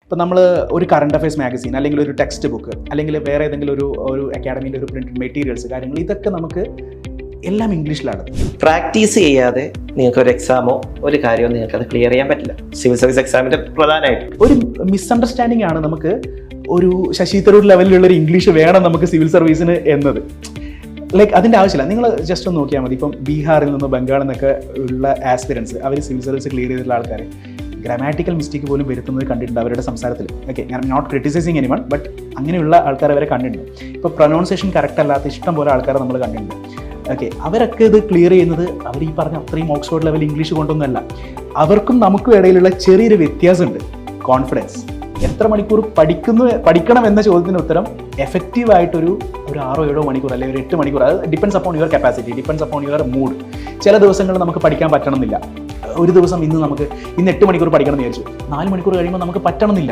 ഇപ്പോൾ നമ്മൾ ഒരു കറണ്ട് അഫയേഴ്സ് മാഗസീൻ അല്ലെങ്കിൽ ഒരു ടെക്സ്റ്റ് ബുക്ക് അല്ലെങ്കിൽ വേറെ ഏതെങ്കിലും ഒരു അക്കാഡമിൻ്റെ ഒരു പ്രിൻറ്റഡ് മെറ്റീരിയൽസ് കാര്യങ്ങൾ ഇതൊക്കെ നമുക്ക് എല്ലാം ഇംഗ്ലീഷിലാണ്. പ്രാക്ടീസ് ചെയ്യാതെ നിങ്ങൾക്ക് ഒരു എക്സാമോ ഒരു കാര്യമോ നിങ്ങൾക്ക് അത് ക്ലിയർ ചെയ്യാൻ പറ്റില്ല. സിവിൽ സർവീസ് എക്സാമിന്റെ പ്രധാനമായിട്ട് ഒരു മിസ്അണ്ടർസ്റ്റാൻഡിംഗ് ആണ് നമുക്ക് ഒരു ശശി തരൂർ ലെവലിലുള്ള ഒരു ഇംഗ്ലീഷ് വേണം നമുക്ക് സിവിൽ സർവീസിന് എന്നത്. ലൈക്ക് അതിൻ്റെ ആവശ്യമില്ല. നിങ്ങൾ ജസ്റ്റ് ഒന്ന് നോക്കിയാൽ മതി. ഇപ്പം ബീഹാറിൽ നിന്ന് ബംഗാളിൽ നിന്നൊക്കെ ഉള്ള ആസ്പിരൻസ് അവർ സിവിൽ സർവീസ് ക്ലിയർ ചെയ്തിട്ടുള്ള ആൾക്കാർ ഗ്രാമാറ്റിക്കൽ മിസ്റ്റേക്ക് പോലും വരുത്തുന്നത് കണ്ടിട്ടുണ്ട് അവരുടെ സംസാരത്തിൽ. ഓക്കെ, ഞാൻ നോട്ട് ക്രിറ്റിസൈസിങ് എനിവൺ, ബട്ട് അങ്ങനെയുള്ള ആൾക്കാർ അവരെ കണ്ടിട്ടുണ്ട്. ഇപ്പോൾ പ്രൊനൗൺസിയേഷൻ കറക്റ്റ് അല്ലാത്ത ഇഷ്ടം പോലെ ആൾക്കാരെ നമ്മൾ കണ്ടിട്ടുണ്ട്. ഓക്കെ, അവരൊക്കെ ഇത് ക്ലിയർ ചെയ്യുന്നത് അവർ ഈ പറഞ്ഞ അത്രയും ഓക്സ്ഫോർഡ് ലെവൽ ഇംഗ്ലീഷ് കൊണ്ടൊന്നുമല്ല. അവർക്കും നമുക്കും ഇടയിലുള്ള ചെറിയൊരു വ്യത്യാസമുണ്ട്, കോൺഫിഡൻസ്. എത്ര മണിക്കൂർ പഠിക്കണം എന്ന ചോദ്യത്തിന് ഉത്തരം എഫക്റ്റീവായിട്ടൊരു 6-7 മണിക്കൂർ അല്ലെങ്കിൽ ഒരു 8 മണിക്കൂർ. അത് depends upon your capacity, depends upon your mood. ചില ദിവസങ്ങളിൽ നമുക്ക് പഠിക്കാൻ പറ്റണമെന്നില്ല. ഒരു ദിവസം ഇന്ന് 8 മണിക്കൂർ പഠിക്കണം എന്ന് വിചാരിച്ചു, 4 മണിക്കൂർ കഴിയുമ്പോൾ നമുക്ക് പറ്റണമെന്നില്ല.